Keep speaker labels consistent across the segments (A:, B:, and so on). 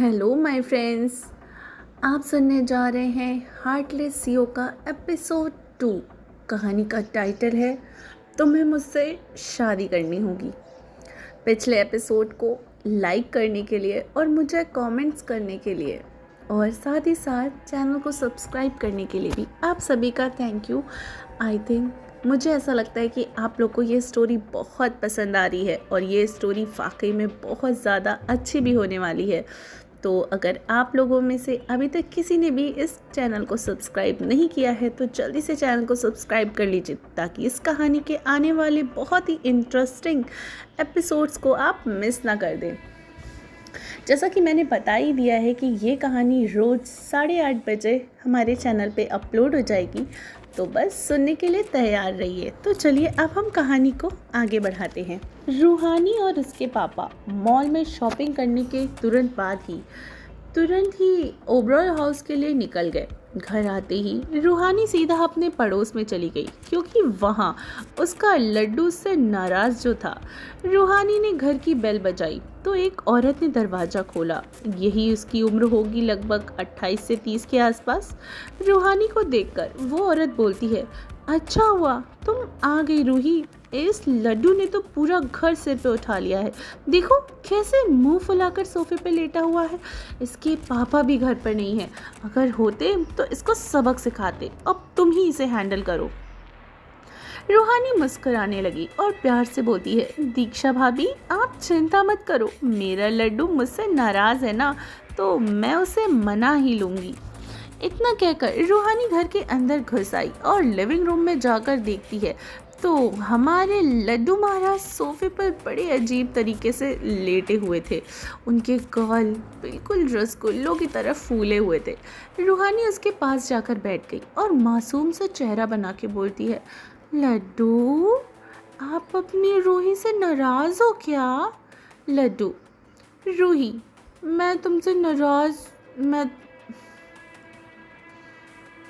A: Hello my friends. आप सुनने जा रहे हैं हार्टलेस सीओ का एपिसोड 2। कहानी का टाइटल है तुम्हें मुझसे शादी करनी होगी। पिछले एपिसोड को लाइक करने के लिए और मुझे कमेंट्स करने के लिए और साथ ही साथ चैनल को सब्सक्राइब करने के लिए भी आप सभी का थैंक यू। आई थिंक मुझे ऐसा लगता है कि आप लोग को ये स्टोरी बहुत पसंद आ रही है और ये स्टोरी वाकई में बहुत ज़्यादा अच्छी भी होने वाली है। तो अगर आप लोगों में से अभी तक किसी ने भी इस चैनल को सब्सक्राइब नहीं किया है तो जल्दी से चैनल को सब्सक्राइब कर लीजिए ताकि इस कहानी के आने वाले बहुत ही इंटरेस्टिंग एपिसोड्स को आप मिस ना कर दें। जैसा कि मैंने बता ही दिया है कि ये कहानी रोज़ 8:30 बजे हमारे चैनल पे अपलोड हो जाएगी, तो बस सुनने के लिए तैयार रहिए। तो चलिए अब हम कहानी को आगे बढ़ाते हैं। रूहानी और उसके पापा मॉल में शॉपिंग करने के तुरंत ही ओबरॉय हाउस के लिए निकल गए। घर आते ही रूहानी सीधा अपने पड़ोस में चली गई क्योंकि वहाँ उसका लड्डू उससे नाराज़ जो था। रूहानी ने घर की बेल बजाई तो एक औरत ने दरवाज़ा खोला। यही उसकी उम्र होगी, लगभग 28 से 30 के आसपास। रूहानी को देखकर वो औरत बोलती है, अच्छा हुआ तुम आ गई रूही। इस लड्डू ने तो पूरा घर सिर पे उठा लिया है। देखो कैसे मुंह फुलाकर सोफे पे लेटा हुआ है। इसके पापा भी घर पर नहीं है, अगर होते तो इसको सबक सिखाते। अब तुम ही इसे हैंडल करो। रूहानी मुस्कुराने लगी और प्यार से बोलती है, दीक्षा भाभी आप चिंता मत करो, मेरा लड्डू मुझसे नाराज़ है ना, तो मैं उसे मना ही लूँगी। इतना कहकर रूहानी घर के अंदर घुस आई और लिविंग रूम में जाकर देखती है तो हमारे लड्डू महाराज सोफे पर बड़े अजीब तरीके से लेटे हुए थे। उनके गाल बिल्कुल रसगुल्लों की तरह फूले हुए थे। रूहानी उसके पास जाकर बैठ गई और मासूम सा चेहरा बना के बोलती है, लड्डू आप अपनी रूही से नाराज़ हो क्या? लड्डू, रूही मैं तुमसे नाराज़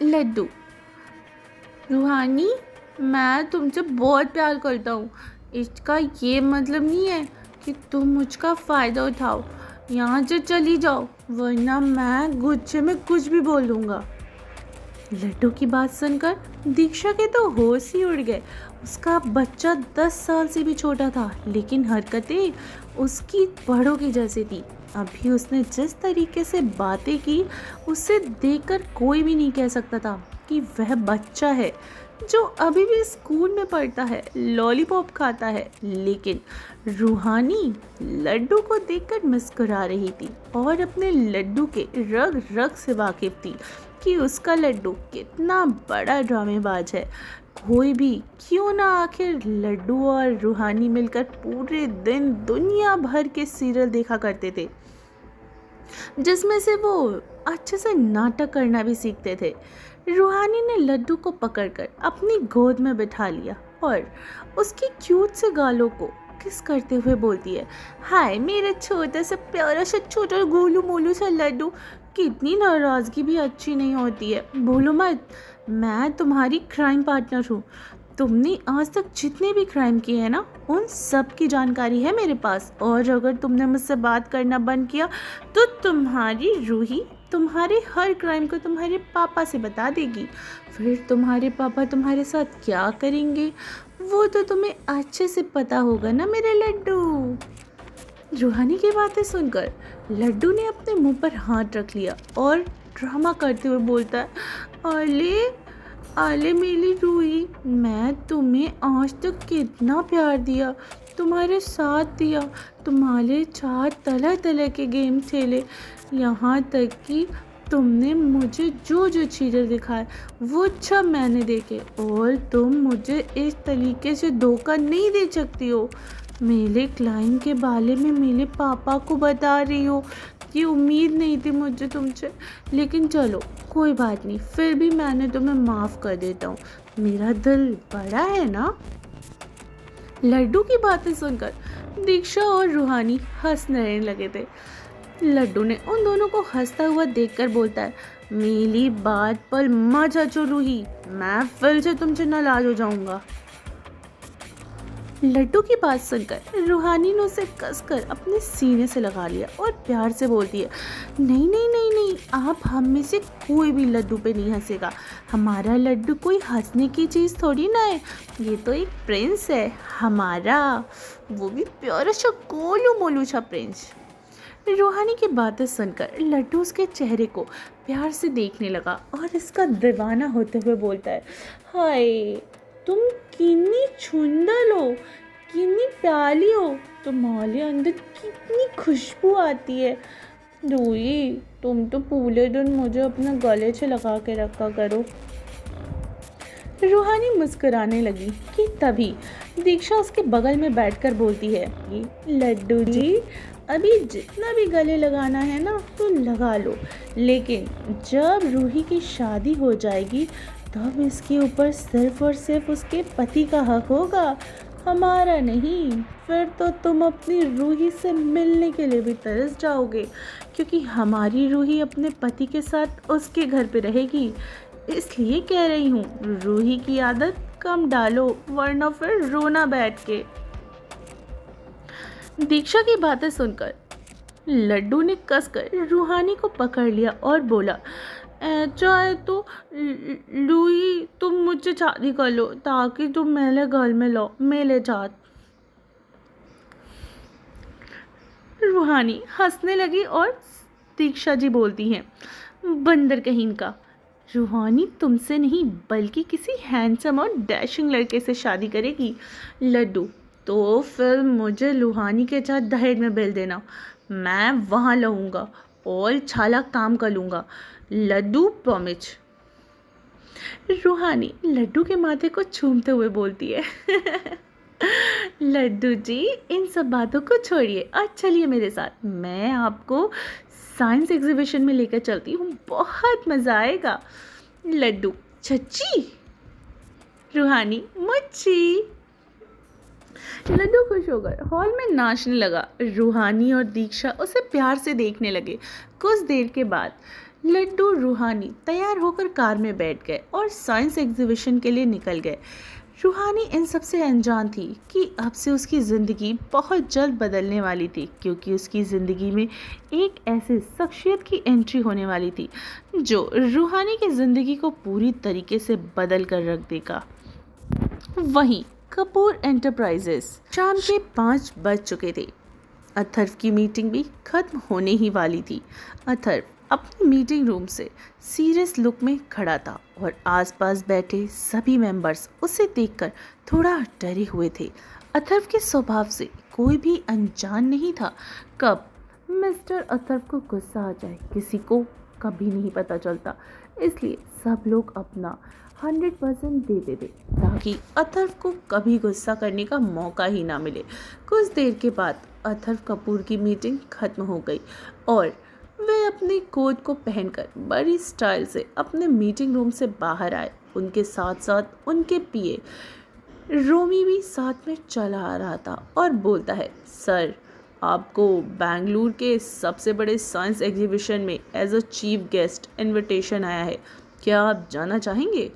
A: लड्डू, रूहानी मैं तुमसे बहुत प्यार करता हूँ। इसका ये मतलब नहीं है कि तुम मुझका फ़ायदा उठाओ। यहाँ से चली जाओ वरना मैं गुस्से में कुछ भी बोल दूँगा। लड्डू की बात सुनकर दीक्षा के तो होश ही उड़ गए। उसका बच्चा 10 साल से भी छोटा था, लेकिन हरकतें उसकी बड़ों की जैसी थी। अभी उसने जिस तरीके से बातें की उसे देखकर कोई भी नहीं कह सकता था कि वह बच्चा है जो अभी भी स्कूल में पढ़ता है, लॉलीपॉप खाता है। लेकिन रूहानी लड्डू को देखकर मुस्कुरा रही थी और अपने लड्डू के रग रग से वाकिफ थी कि उसका लड्डू कितना बड़ा ड्रामेबाज है। कोई भी क्यों ना, आखिर लड्डू और रूहानी मिलकर पूरे दिन दुनिया भर के सीरियल देखा करते थे जिसमें से वो अच्छे से नाटक करना भी सीखते थे। रूहानी ने लड्डू को पकड़कर अपनी गोद में बिठा लिया और उसकी क्यूट से गालों को किस करते हुए बोलती है, हाय मेरा छोटा सा प्यारा सा छोटा गोलू मोलू सा लड्डू, कितनी नाराज़गी भी अच्छी नहीं होती है। बोलो मत, मैं तुम्हारी क्राइम पार्टनर हूँ। तुमने आज तक जितने भी क्राइम किए हैं ना, उन सब की जानकारी है मेरे पास। और अगर तुमने मुझसे बात करना बंद किया तो तुम्हारी रूही तुम्हारे हर क्राइम को तुम्हारे पापा से बता देगी। फिर तुम्हारे पापा तुम्हारे साथ क्या करेंगे वो तो तुम्हें अच्छे से पता होगा ना मेरे लड्डू। रूहानी की बातें सुनकर लड्डू ने अपने मुंह पर हाथ रख लिया और ड्रामा करते हुए बोलता है, अले अले मेरी रूही, मैं तुम्हें आज तक कितना प्यार दिया, तुम्हारे साथ दिया, तुम्हारे साथ तरह तरह के गेम खेले, यहाँ तक कि तुमने मुझे जो जो चीज़ें दिखाए वो सब मैंने देखे, और तुम मुझे इस तरीके से धोखा नहीं दे सकती हो। मेरे क्लाइंट के बारे में मेरे पापा को बता रही हो कि उम्मीद नहीं थी मुझे तुमसे, लेकिन चलो कोई बात नहीं, फिर भी मैंने तुम्हें माफ़ कर देता हूँ। मेरा दिल बड़ा है ना। लड्डू की बातें सुनकर दीक्षा और रूहानी हंसने लगे थे। लड्डू ने उन दोनों को हंसता हुआ देखकर बोलता है, मेरी बात पर मत हंसो रूही, मैं फिर से तुमसे नाराज हो जाऊंगा। लड्डू की बात सुनकर रूहानी ने उसे कसकर अपने सीने से लगा लिया और प्यार से बोलती है, नहीं नहीं नहीं नहीं, आप हम में से कोई भी लड्डू पे नहीं हंसेगा। हमारा लड्डू कोई हंसने की चीज़ थोड़ी ना है, ये तो एक प्रिंस है हमारा, वो भी प्यारा सा गोलू मोलू सा प्रिंस। रूहानी की बातें सुनकर लड्डू उसके चेहरे को प्यार से देखने लगा और इसका दीवाना होते हुए बोलता है, हाय तुम कितनी सुंदर हो, कितनी प्यारी हो, तुम्हारे अंदर कितनी खुशबू आती है। रूही तुम तो पूरे दिन मुझे अपने गले से लगा के रखा करो। रूहानी मुस्कुराने लगी कि तभी दीक्षा उसके बगल में बैठकर बोलती है, लड्डू जी अभी जितना भी गले लगाना है ना तो लगा लो, लेकिन जब रूही की शादी हो जाएगी तब इसके ऊपर सिर्फ और सिर्फ उसके पति का हक होगा, हमारा नहीं। फिर तो तुम अपनी रूही से मिलने के लिए भी तरस जाओगे, क्योंकि हमारी रूही अपने पति के साथ उसके घर पे रहेगी। इसलिए कह रही हूँ, रूही की आदत कम डालो, वरना फिर रोना बैठ के। दीक्षा की बातें सुनकर लड्डू ने कसकर रूहानी को पकड़ लिया और बोला, चाहे तो लूई तुम मुझसे शादी कर लो ताकि तुम मेरे घर में लो मेरे साथ। रूहानी हंसने लगी और दीक्षा जी बोलती हैं, बंदर कहीं का, रूहानी तुमसे नहीं बल्कि किसी हैंडसम और डैशिंग लड़के से शादी करेगी। लड्डू तो फिर मुझे रूहानी के साथ दहेज में बेल देना, मैं वहाँ रहूँगा और चालाक काम कर लूँगा। लड्डू प्रॉमिस। रूहानी लड्डू के माथे को चूमते हुए बोलती है, लड्डू जी इन सब बातों को छोड़िए और चलिए मेरे साथ, मैं आपको साइंस एग्जीबिशन में लेकर चलती हूँ, बहुत मज़ा आएगा। लड्डू सच्ची? रूहानी मुच्ची। लड्डू खुश होकर हॉल में नाचने लगा। रूहानी और दीक्षा उसे प्यार से देखने लगे। कुछ देर के बाद लड्डू रूहानी तैयार होकर कार में बैठ गए और साइंस एग्जीबिशन के लिए निकल गए। रूहानी इन सब से अनजान थी कि अब से उसकी ज़िंदगी बहुत जल्द बदलने वाली थी, क्योंकि उसकी ज़िंदगी में एक ऐसे शख्सियत की एंट्री होने वाली थी जो रूहानी की ज़िंदगी को पूरी तरीके से बदल कर रख देगा। वहीं कपूर एंटरप्राइजेस शाम के 5 बज चुके थे। अथर्व की मीटिंग भी खत्म होने ही वाली थी। अथर्व अपनी मीटिंग रूम से सीरियस लुक में खड़ा था और आसपास बैठे सभी मेंबर्स उसे देखकर थोड़ा डरे हुए थे। अथर्व के स्वभाव से कोई भी अनजान नहीं था कब मिस्टर अथर्व को गुस्सा आ जाए, किसी को कभी नहीं पता चलता। इसलिए सब लोग अपना 100% देते थे ताकि अथर्व को कभी गुस्सा करने का मौका ही ना मिले। कुछ देर के बाद अथर्व कपूर की मीटिंग खत्म हो गई और वे अपनी कोट को पहनकर बड़ी स्टाइल से अपने मीटिंग रूम से बाहर आए। उनके साथ साथ उनके पीए रोमी भी साथ में चला आ रहा था और बोलता है, सर आपको बेंगलुरु के सबसे बड़े साइंस एग्जीबिशन में as a chief guest invitation आया है, क्या आप जाना चाहेंगे?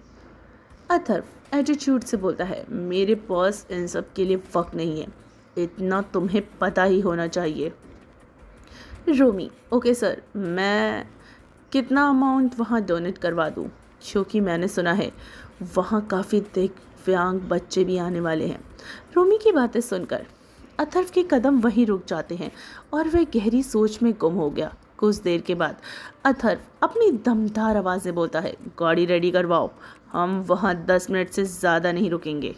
A: अथर्व एटीट्यूड से बोलता है, मेरे पास इन सब के लिए वक्त नहीं है, इतना तुम्हें पता ही होना चाहिए। रोमी, ओके सर, मैं कितना अमाउंट वहाँ डोनेट करवा दूँ, क्योंकि मैंने सुना है वहाँ काफ़ी दिव्यांग बच्चे भी आने वाले हैं। रोमी की बातें सुनकर अथर्व के कदम वहीं रुक जाते हैं और वह गहरी सोच में गुम हो गया। कुछ देर के बाद अथर्व अपनी दमदार आवाज़ से बोलता है, गाड़ी रेडी करवाओ, हम वहाँ 10 मिनट से ज़्यादा नहीं रुकेंगे।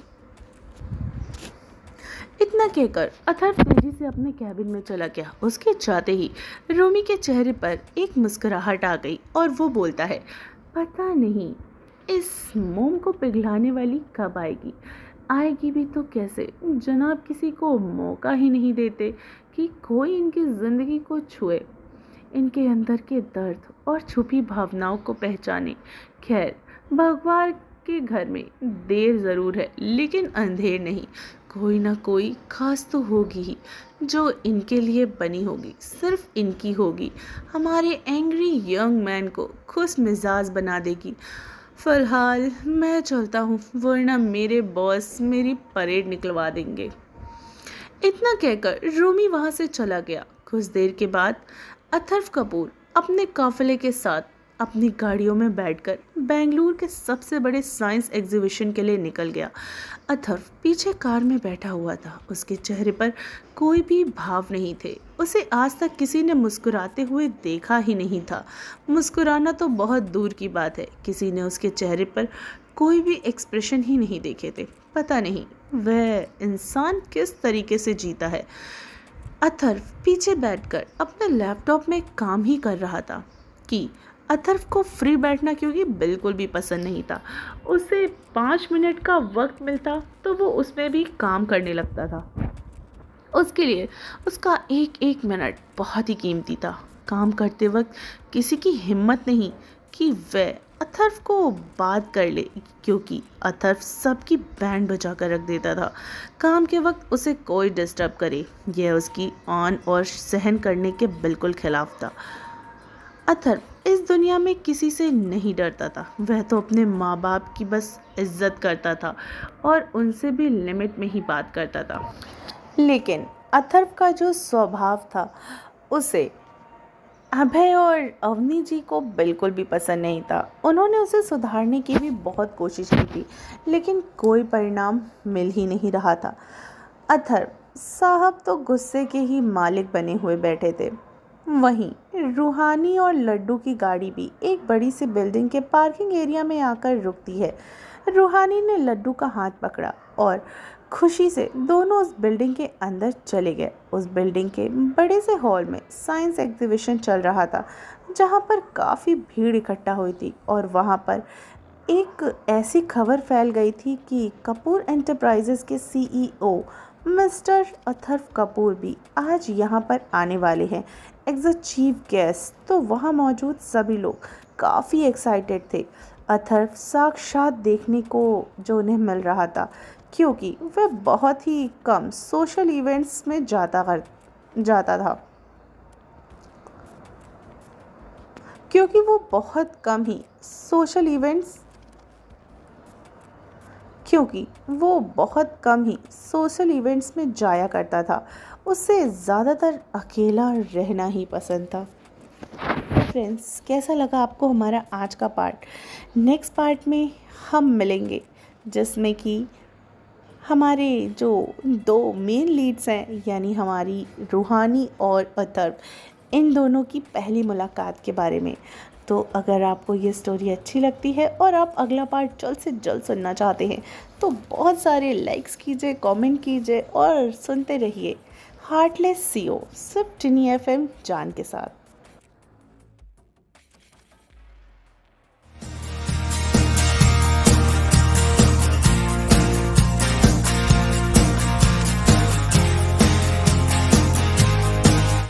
A: इतना कहकर अथर्व तेजी से अपने कैबिन में चला गया। उसके जाते ही रोमी के चेहरे पर एक मुस्कुराहट आ गई और वो बोलता है, पता नहीं इस मोम को पिघलाने वाली कब आएगी, आएगी भी तो कैसे। जनाब किसी को मौका ही नहीं देते कि कोई इनकी ज़िंदगी को छुए, इनके अंदर के दर्द और छुपी भावनाओं को पहचाने। खैर, भगवान के घर में देर ज़रूर है लेकिन अंधेर नहीं। कोई ना कोई खास तो होगी ही जो इनके लिए बनी होगी, सिर्फ इनकी होगी, हमारे एंग्री यंग मैन को खुश मिजाज बना देगी। फिलहाल मैं चलता हूँ, वरना मेरे बॉस मेरी परेड निकलवा देंगे। इतना कहकर रूमी वहां से चला गया। कुछ देर के बाद अथर्व कपूर अपने काफिले के साथ अपनी गाड़ियों में बैठकर बेंगलुरु के सबसे बड़े साइंस एग्जीबिशन के लिए निकल गया। अथर्व पीछे कार में बैठा हुआ था। उसके चेहरे पर कोई भी भाव नहीं थे। उसे आज तक किसी ने मुस्कुराते हुए देखा ही नहीं था। मुस्कुराना तो बहुत दूर की बात है, किसी ने उसके चेहरे पर कोई भी एक्सप्रेशन ही नहीं देखे थे। पता नहीं वह इंसान किस तरीके से जीता है। अथर्व पीछे बैठकर अपने लैपटॉप में काम ही कर रहा था कि अथर्व को फ्री बैठना क्योंकि बिल्कुल भी पसंद नहीं था। उसे 5 मिनट का वक्त मिलता तो वो उसमें भी काम करने लगता था। उसके लिए उसका एक एक मिनट बहुत ही कीमती था। काम करते वक्त किसी की हिम्मत नहीं कि वह अथर्व को बात कर ले, क्योंकि अथर्व सबकी बैंड बजा कर रख देता था। काम के वक्त उसे कोई डिस्टर्ब करे, यह उसकी ऑन और सहन करने के बिल्कुल खिलाफ था। अथर्व इस दुनिया में किसी से नहीं डरता था। वह तो अपने माँ बाप की बस इज्जत करता था और उनसे भी लिमिट में ही बात करता था। लेकिन अथर्व का जो स्वभाव था उसे अभय और अवनी जी को बिल्कुल भी पसंद नहीं था। उन्होंने उसे सुधारने की भी बहुत कोशिश की थी, लेकिन कोई परिणाम मिल ही नहीं रहा था। अथर्व साहब तो गुस्से के ही मालिक बने हुए बैठे थे। वहीं रूहानी और लड्डू की गाड़ी भी एक बड़ी सी बिल्डिंग के पार्किंग एरिया में आकर रुकती है। रूहानी ने लड्डू का हाथ पकड़ा और खुशी से दोनों उस बिल्डिंग के अंदर चले गए। उस बिल्डिंग के बड़े से हॉल में साइंस एग्जीबिशन चल रहा था, जहां पर काफ़ी भीड़ इकट्ठा हुई थी और वहां पर एक ऐसी खबर फैल गई थी कि कपूर एंटरप्राइजेस के सीईओ मिस्टर अथर्व कपूर भी आज यहाँ पर आने वाले हैं एज अ चीफ गेस्ट। तो वहाँ मौजूद सभी लोग काफ़ी एक्साइटेड थे अथर्व साक्षात देखने को जो उन्हें मिल रहा था, क्योंकि वह बहुत ही कम सोशल इवेंट्स में जाता था। क्योंकि वो बहुत कम ही सोशल इवेंट्स क्योंकि वो बहुत कम ही सोशल इवेंट्स में जाया करता था। उसे ज़्यादातर अकेला रहना ही पसंद था। फ्रेंड्स, कैसा लगा आपको हमारा आज का पार्ट? नेक्स्ट पार्ट में हम मिलेंगे, जिसमें कि हमारे जो दो मेन लीड्स हैं, यानी हमारी रूहानी और अथर्व, इन दोनों की पहली मुलाकात के बारे में। तो अगर आपको ये स्टोरी अच्छी लगती है और आप अगला पार्ट जल्द से जल्द सुनना चाहते हैं, तो बहुत सारे लाइक्स कीजिए, कमेंट कीजिए और सुनते रहिए हार्टलेस सीओ सिर्फ टिनी एफएम जान के साथ।